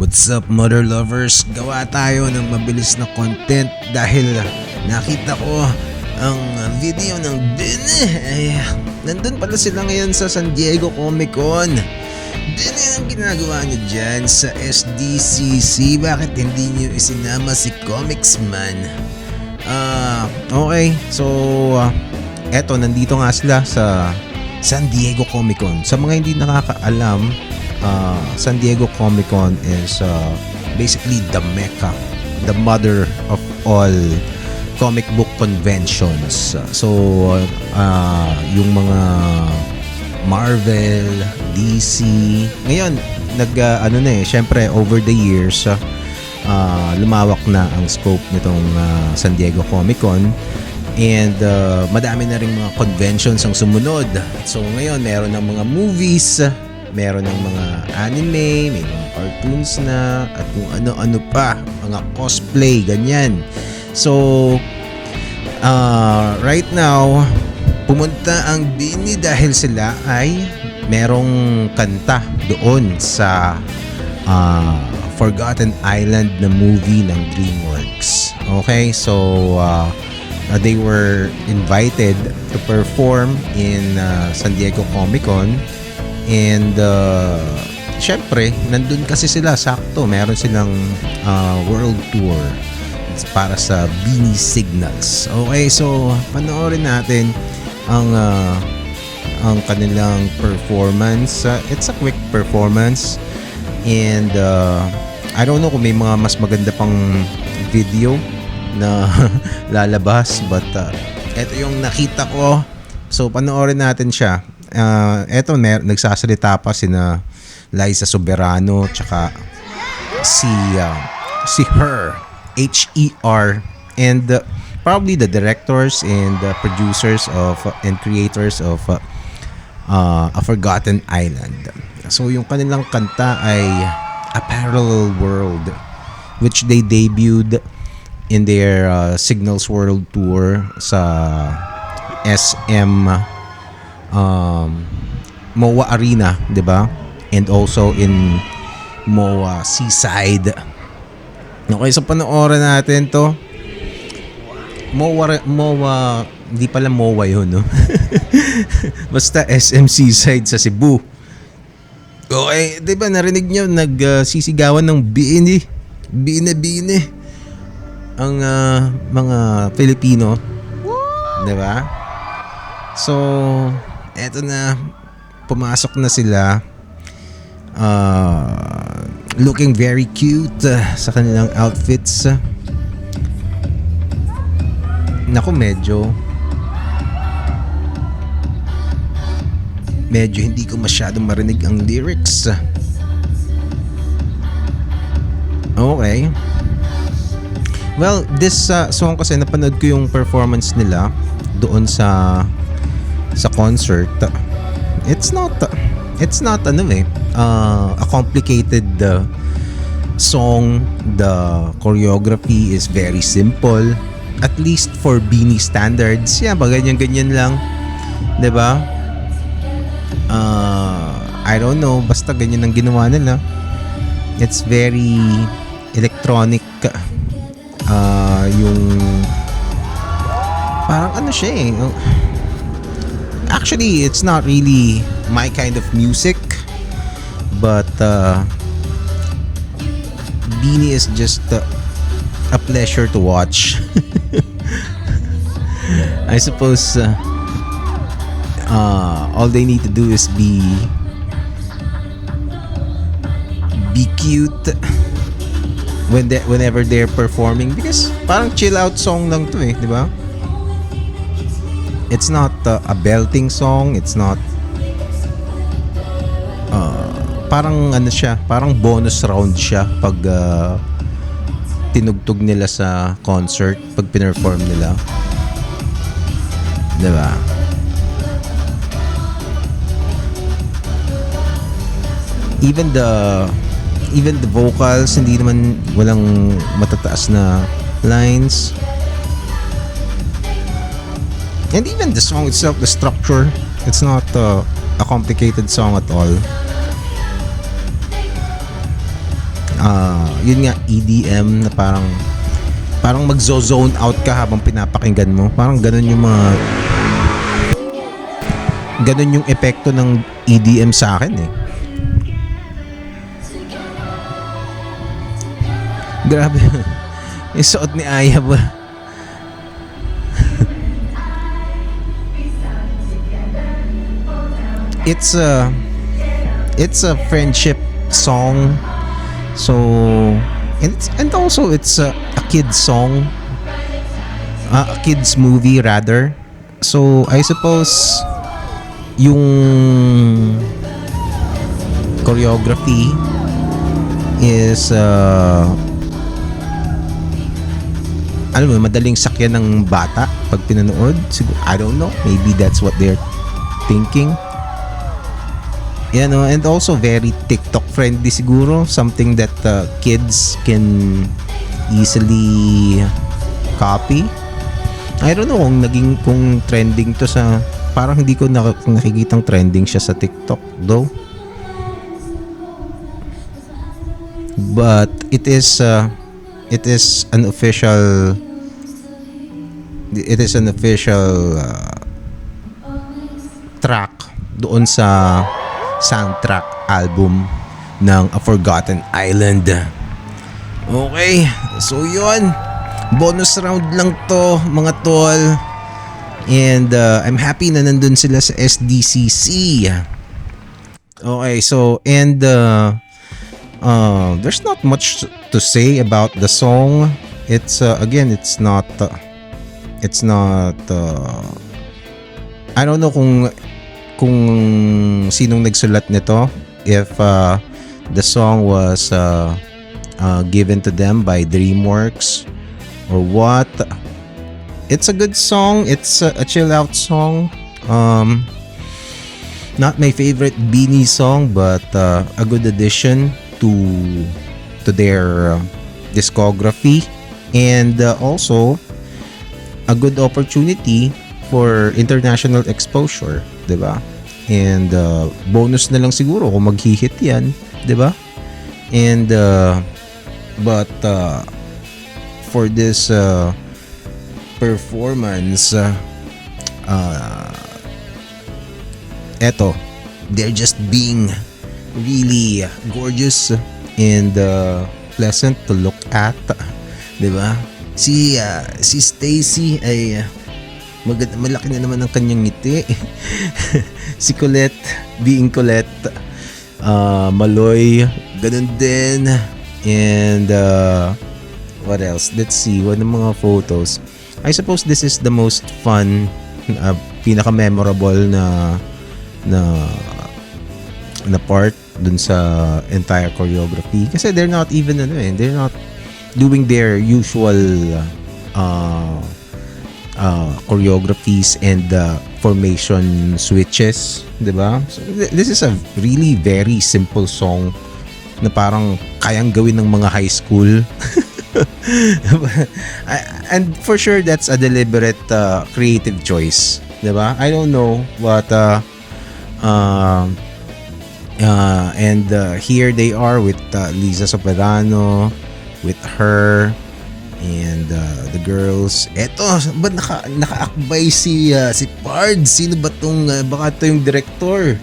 What's up, mother lovers? Gawa tayo ng mabilis na content dahil nakita ko ang video ng Bin. Nandun pala sila ngayon sa San Diego Comic Con. Bin, ang ginagawa niyo dyan sa SDCC? Bakit hindi niyo isinama si Comicsman? Okay, so eto, nandito nga sila sa San Diego Comic Con. Sa mga hindi nakakaalam, San Diego Comic Con is basically the mecca, the mother of all comic book conventions. Yung mga Marvel, DC, ngayon syempre over the years lumawak na ang scope nitong San Diego Comic Con. And madami na rin mga conventions ang sumunod. So ngayon meron ng mga movies, meron ng mga anime, may mga cartoons na, at kung ano-ano pa, mga cosplay, ganyan. So right now pumunta ang Bini dahil sila ay merong kanta doon sa Forgotten Island na movie ng DreamWorks. Okay, so they were invited to perform in San Diego Comic Con. And syempre, nandun kasi sila, sakto, meron silang world tour para sa Bini Signals. Okay, so panoorin natin ang kanilang performance. It's a quick performance. And I don't know kung may mga mas maganda pang video na lalabas, but eto yung nakita ko. So panoorin natin siya. Eto, nagsasalita pa sina Liza Soberano tsaka si Her, H-E-R, and probably the directors and the producers of and creators of A Forgotten Island. So yung kanilang kanta ay A Parallel World, which they debuted in their Signals World Tour sa SM MOA Arena, 'di ba? And also in MOA Seaside. Okay, so panoorin natin 'to. MOA, hindi pala MOA 'yun, no? Basta SM Seaside sa Cebu. Okay, 'di ba narinig niyo nagsisigawan ng Bini ang mga Pilipino, 'di ba? So eto na, pumasok na sila, looking very cute sa kanilang outfits. Naku, medyo hindi ko masyadong marinig ang lyrics. Okay. Well, this song kasi napanood ko yung performance nila doon sa concert. It's not a complicated song. The choreography is very simple, at least for Bini standards. Yeah, ganyan lang, 'di ba? I don't know, basta ganyan ang ginawa nila. It's very electronic, yung parang ano siya actually, it's not really my kind of music, but Bini is just a pleasure to watch. I suppose all they need to do is be cute whenever they're performing, because parang chill out song lang to, di ba? It's not a belting song. It's not parang ano siya, parang bonus round siya pag tinugtog nila sa concert, pag pinerform nila, diba? Even the vocals, hindi naman, walang matataas na lines. And even the song itself, the structure, it's not a complicated song at all. yun nga, EDM na parang magzo-zone out ka habang pinapakinggan mo. Parang ganun yung epekto ng EDM sa akin eh. Grabe. Yung suot ni Aya ba? It's a friendship song. So and also it's a kid's song. A kid's movie rather. So I suppose yung choreography is alam mo, madaling sakyan ng bata pag pinanood. Siguro, I don't know. Maybe that's what they're thinking. You know, and also very TikTok friendly siguro. Something that kids can easily copy. I don't know kung trending to sa, parang hindi ko nakikitang trending siya sa TikTok though. But it is an official track doon sa soundtrack album ng A Forgotten Island. Okay, so yun, bonus round lang to mga tol, and I'm happy na nandun sila sa SDCC. Okay, so and there's not much to say about the song. It's again, it's not I don't know kung sinong nagsulat nito, if the song was given to them by DreamWorks or what. It's a good song. It's a chill out song. Not my favorite Beanie song, but a good addition to their discography, and also a good opportunity for international exposure, 'di ba? And bonus na lang siguro kung mag-hit 'yan, 'di ba? And but for this performance, eto, they're just being really gorgeous and pleasant to look at, 'di ba? Si Stacy ay malaki na naman ang kanyang ngiti. Si Colette, being Colette, Maloy, ganun din. And what else? Let's see, one ng mga photos. I suppose this is the most fun, pinaka-memorable na part dun sa entire choreography, kasi they're not doing their usual choreographies and formation switches, 'di ba? So this is a really very simple song na parang kayang gawin ng mga high school. And for sure that's a deliberate creative choice, 'di ba? I don't know, but and here they are with Liza Soberano, with her and the girls. Eto, ba't nakaakbay si Pard? Sino ba tong baka to yung director?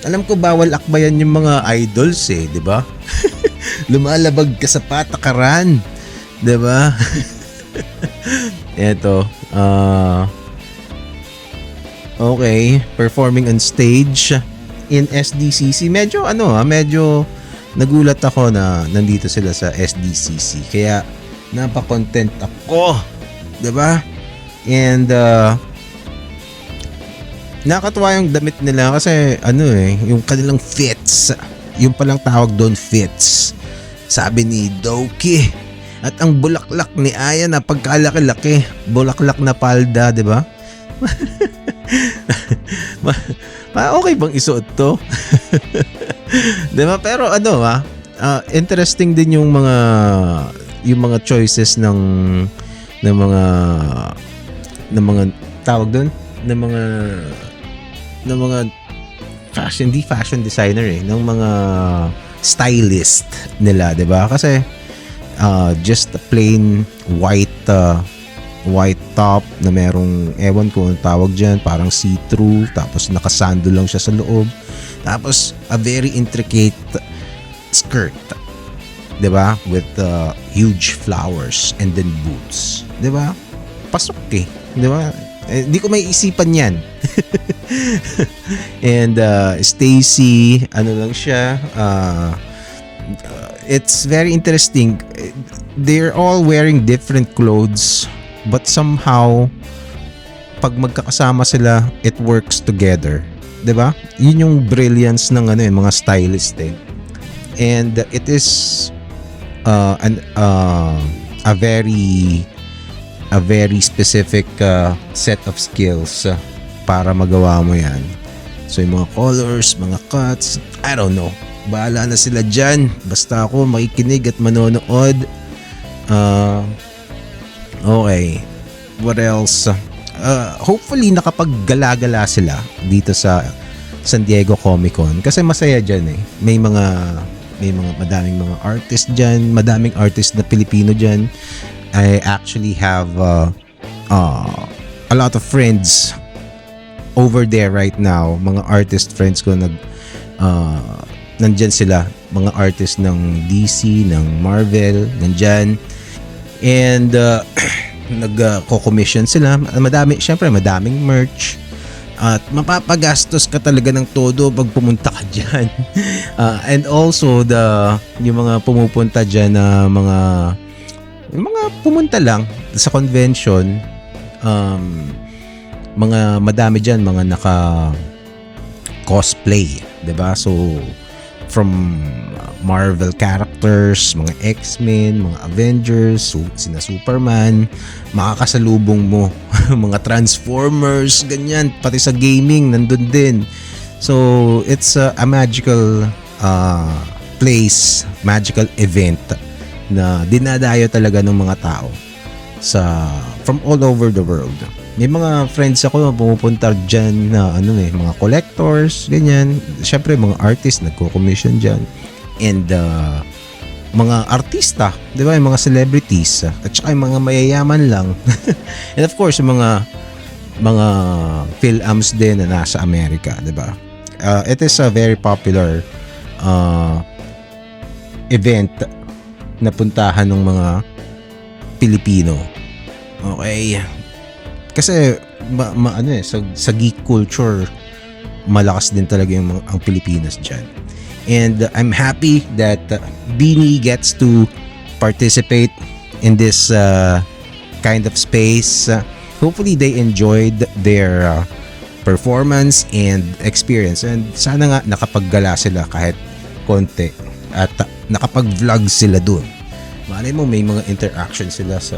Alam ko bawal akbayan yung mga idols eh, 'di ba? Lumalabag ka sa patakaran, 'di ba? Eto, okay, performing on stage in SDCC. Medyo nagulat ako na nandito sila sa SDCC. Kaya napaka-content ako, 'di ba? And nakakatuwa yung damit nila kasi yung kanilang fits. Yung palang tawag doon, fits. Sabi ni Doki. At ang bulaklak ni Aya na pagkalaki-laki, bulaklak na palda, 'di ba? Okay bang isuot to? 'Di ba? Pero interesting din yung mga choices ng mga tawag doon, ng mga fashion designer ng mga stylist nila, 'di ba? Kasi just a plain white top na merong ewan ko ang tawag diyan, parang see-through, tapos nakasando lang siya sa loob. Tapos a very intricate skirt, 'di ba? With huge flowers and then boots, 'di ba? Pasok 'di ba? Hindi ko may isipan 'yan. And Stacy, ano lang siya, it's very interesting. They're all wearing different clothes, but somehow pag magkakasama sila, it works together. 'Di ba? Yun yung brilliance ng mga stylist eh. And it is a very specific set of skills para magawa mo 'yan. So yung mga colors, mga cuts, I don't know. Bahala na sila dyan. Basta ako makikinig at manonood. Okay. What else? Hopefully nakapag-gala-gala sila dito sa San Diego Comic Con kasi masaya dyan eh. May madaming mga artist dyan, madaming artist na Pilipino dyan. I actually have a lot of friends over there right now. Mga artist friends ko nandyan sila. Mga artist ng DC, ng Marvel, nandyan. And nagko-commission sila. Syempre madaming merch. At mapapagastos ka talaga ng todo pag pumunta ka dyan. And also yung mga pumupunta dyan na mga pumunta lang sa convention, mga madami dyan mga naka cosplay, 'di ba? So from Marvel characters, mga X-Men, mga Avengers, sina Superman, makakasalubong mo mga Transformers, ganyan, pati sa gaming nandun din. So it's a magical place, magical event na dinadayo talaga ng mga tao from all over the world. May mga friends ako na pumupunta dyan na mga collectors, ganyan. Syempre mga artists nagko-commission dyan. And mga artista, di ba? Yung mga celebrities. At saka yung mga mayayaman lang. And of course, yung mga films din na nasa Amerika, di ba? It is a very popular event na puntahan ng mga Pilipino. Okay. Kasi sa geek culture malakas din talaga ang Pilipinas diyan. And I'm happy that Beanie gets to participate in this kind of space. Hopefully they enjoyed their performance and experience, and sana nga nakapaggala sila kahit konti at nakapag-vlog sila dun. Malay mo may mga interaction sila sa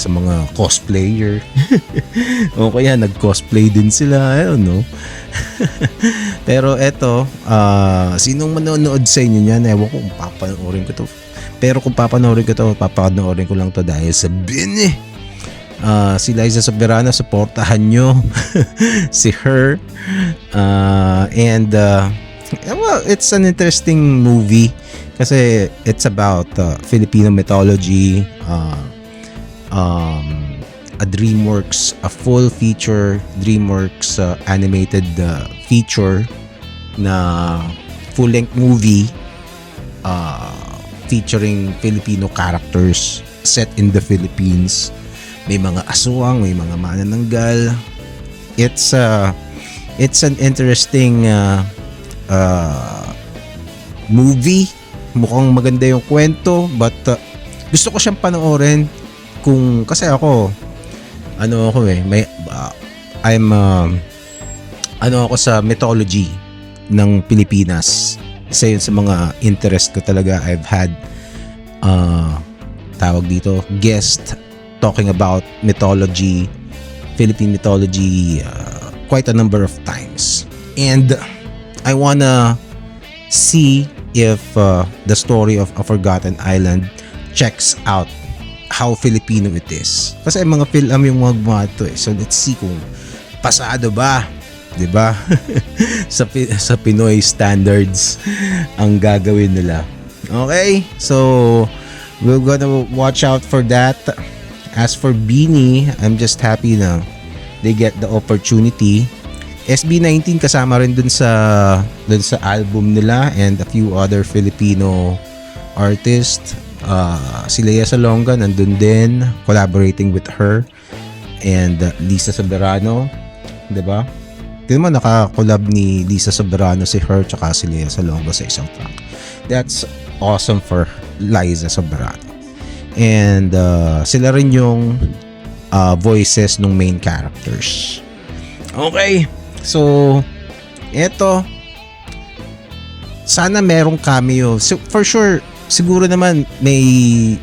mga cosplayer. O kaya nag-cosplay din sila, I don't know. Pero eto, sinong manonood sa inyo niyan, ewan ko kung papanoorin ko to. Pero kung papanoorin ko to, papanoorin ko lang to dahil sa Beanie. Si Liza Soberano, supportahan nyo si her. And well, it's an interesting movie kasi it's about Filipino mythology, a DreamWorks, a full feature DreamWorks animated feature na full-length movie featuring Filipino characters set in the Philippines. May mga aswang, may mga manananggal. It's an interesting movie. Mukhang maganda yung kwento, but gusto ko siyang panoorin kasi ako ako sa mythology ng Pilipinas. Isa yun sa mga interest ko talaga. I've had guest talking about mythology, Philippine mythology, quite a number of times. And I wanna see if the story of A Forgotten Island checks out how Filipino it is. Kasi mga film yung mga gumawa ito eh. So let's see kung pasado ba 'di ba? Sa Pinoy standards ang gagawin nila. Okay? So we're gonna watch out for that. As for Beanie, I'm just happy na they get the opportunity. SB19 kasama rin dun sa album nila, and a few other Filipino artists. Si Lea Salonga nandun din, collaborating with her, and Lisa Soberano, 'di ba? Tingnan mo, naka-collab ni Lisa Soberano si Her tsaka si Lea Salonga sa isang track. That's awesome for Liza Soberano. And sila rin yung voices ng main characters. Okay. So, eto, sana merong cameo. So, for sure, siguro naman may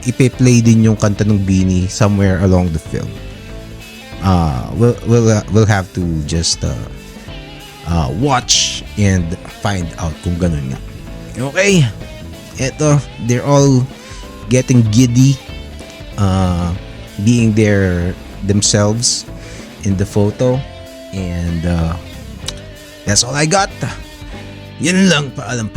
ipe-play din yung kanta ng Beanie somewhere along the film. We'll have to just watch and find out kung ganun nga. Okay. Eto, they're all getting giddy, being themselves in the photo, and that's all I got. Yan lang, paalam.